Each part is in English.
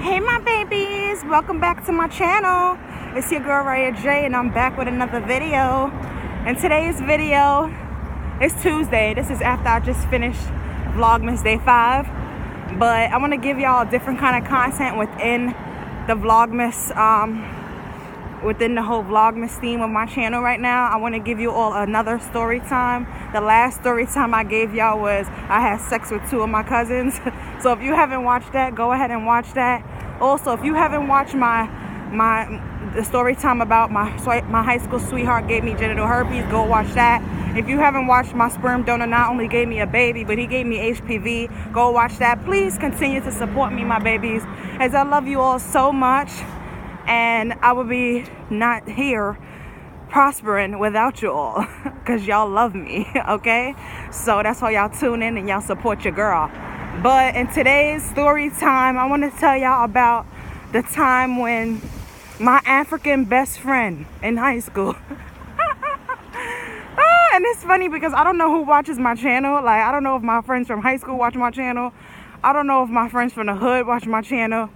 Hey my babies, welcome back to my channel. It's your girl Riahjay and I'm back with another video. And today's video is Tuesday. This is after I just finished Vlogmas Day 5. But I want to give y'all a different kind of content within the Vlogmas, within the whole Vlogmas theme of my channel right now. I want to give you all another story time. The last story time I gave y'all was I had sex with 2 of my cousins. So if you haven't watched that, go ahead and watch that. Also, if you haven't watched the story time about my high school sweetheart gave me genital herpes, go watch that. If you haven't watched my sperm donor not only gave me a baby, but he gave me HPV, go watch that. Please continue to support me, my babies, as I love you all so much. And I would be not here prospering without you all, because y'all love me, okay? So that's why y'all tune in and y'all support your girl. But in today's story time, I want to tell y'all about the time when my African best friend in high school and it's funny because I don't know who watches my channel. Like, I don't know if my friends from high school watch my channel. I don't know if my friends from the hood watch my channel.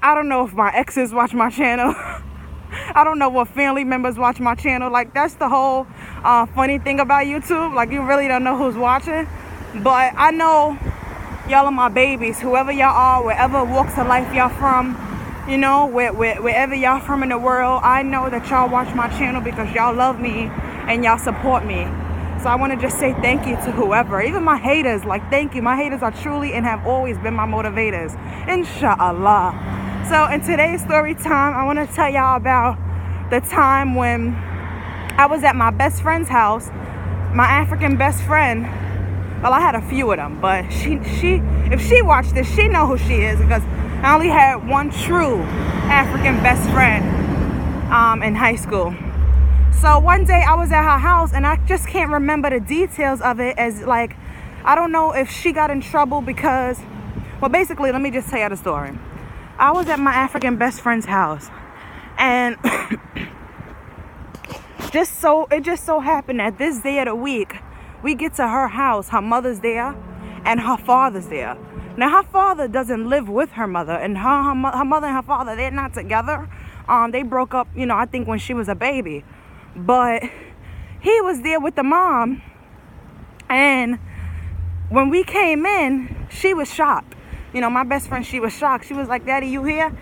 I don't know if my exes watch my channel. I don't know what family members watch my channel. Like, that's the whole funny thing about YouTube. Like, you really don't know who's watching. But I know y'all are my babies. Whoever y'all are, wherever walks of life y'all from, you know, wherever y'all from in the world, I know that y'all watch my channel because y'all love me and y'all support me. So I want to just say thank you to whoever, even my haters. Like, thank you. My haters are truly and have always been my motivators, inshallah. So in today's story time, I want to tell y'all about the time when I was at my best friend's house. My African best friend, well, I had a few of them, but if she watched this, she know who she is, because I only had one true African best friend in high school. So one day I was at her house and I just can't remember the details of it, as like, I don't know if she got in trouble because, well, basically, let me just tell you the story. I was at my African best friend's house, and it just so happened that this day of the week, we get to her house, her mother's there and her father's there. Now, her father doesn't live with her mother, and her mother and her father, they're not together. They broke up, you know, I think when she was a baby. But he was there with the mom, and when we came in, she was shocked. You know, my best friend, she was shocked. She was like, "Daddy, you here?"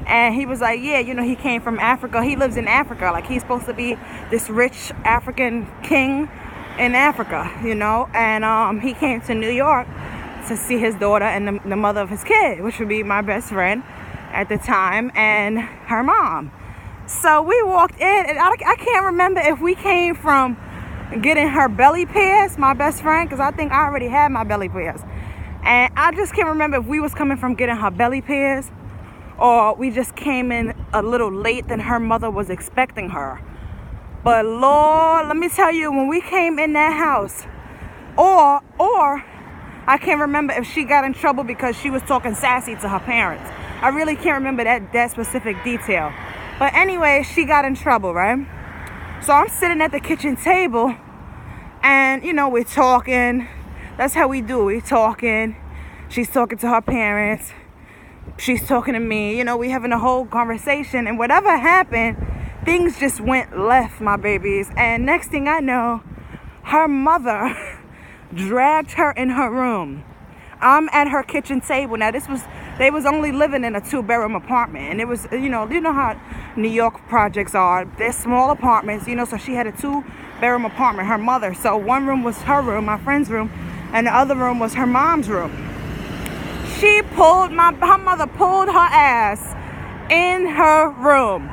And he was like, "Yeah, you know, he came from Africa. He lives in Africa. Like, he's supposed to be this rich African king in Africa, you know." And he came to New York to see his daughter and the mother of his kid, which would be my best friend at the time, and her mom. So we walked in, and I can't remember if we came from getting her belly pierced, my best friend, because I think I already had my belly pierced. And I just can't remember if we was coming from getting her belly pierced, or we just came in a little late than her mother was expecting her. But Lord, let me tell you, when we came in that house, or I can't remember if she got in trouble because she was talking sassy to her parents. I really can't remember that specific detail. But anyway, she got in trouble, right? So I'm sitting at the kitchen table, and, you know, we're talking. That's how we do. We're talking. She's talking to her parents. She's talking to me. You know, we having a whole conversation, and whatever happened, things just went left, my babies. And next thing I know, her mother dragged her in her room. I'm at her kitchen table. Now, they was only living in a 2-bedroom apartment, and it was, you know how New York projects are. They're small apartments, you know, so she had a 2-bedroom apartment, her mother. So one room was her room, my friend's room, and the other room was her mom's room. Her mother pulled her ass in her room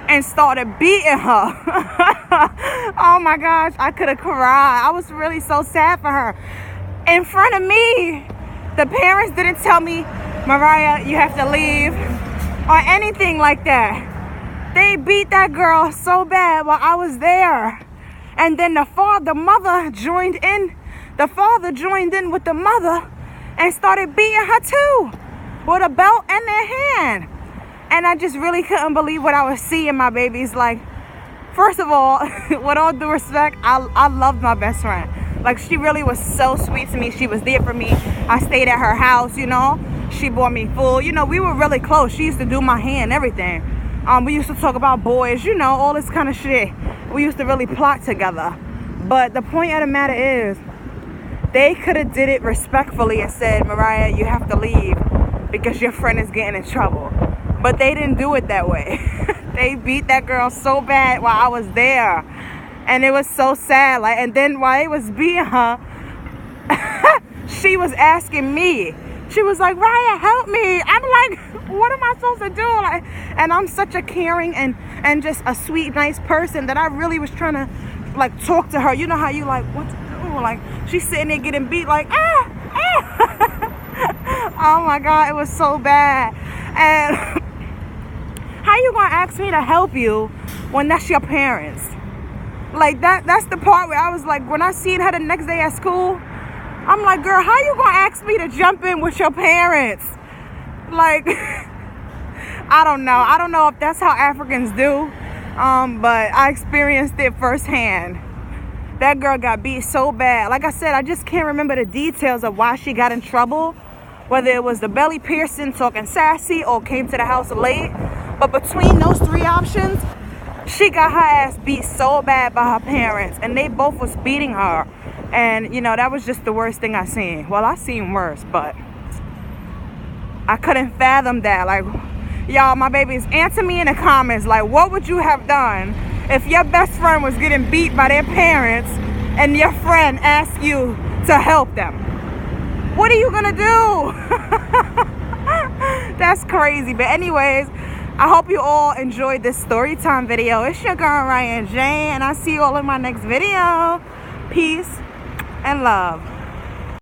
and started beating her. Oh my gosh, I could have cried. I was really so sad for her. In front of me, the parents didn't tell me, "Mariah, you have to leave," or anything like that. They beat that girl so bad while I was there. And then the father joined in with the mother and started beating her too, with a belt in their hand. And I just really couldn't believe what I was seeing, my babies. Like, first of all, with all due respect, I loved my best friend. Like, she really was so sweet to me. She was there for me. I stayed at her house, you know. She bought me food. You know, we were really close. She used to do my hair and everything. We used to talk about boys, you know, all this kind of shit. We used to really plot together. But the point of the matter is, they could have did it respectfully and said, Mariah, you have to leave because your friend is getting in trouble. But they didn't do it that way. They beat that girl so bad while I was there. And it was so sad. Like, and then while they was beating her, she was asking me. She was like, Riah, help me. I'm like, what am I supposed to do? Like, and I'm such a caring and just a sweet, nice person that I really was trying to like talk to her. You know how you like, what to do? Like, she's sitting there getting beat like, Oh my God, it was so bad. And how you gonna ask me to help you when that's your parents? Like, that's the part where I was like, when I seen her the next day at school, I'm like, girl, how you gonna ask me to jump in with your parents? Like, I don't know if that's how Africans do, but I experienced it firsthand. That girl got beat so bad. Like I said, I just can't remember the details of why she got in trouble, whether it was the belly piercing, talking sassy, or came to the house late. But between those three options, she got her ass beat so bad by her parents, and they both was beating her. And, you know, that was just the worst thing I seen. Well, I seen worse, but I couldn't fathom that. Like, y'all, my babies, answer me in the comments. Like, what would you have done if your best friend was getting beat by their parents and your friend asked you to help them? What are you gonna do? That's crazy. But anyways, I hope you all enjoyed this story time video. It's your girl, Riahjay, and I'll see you all in my next video. Peace and love.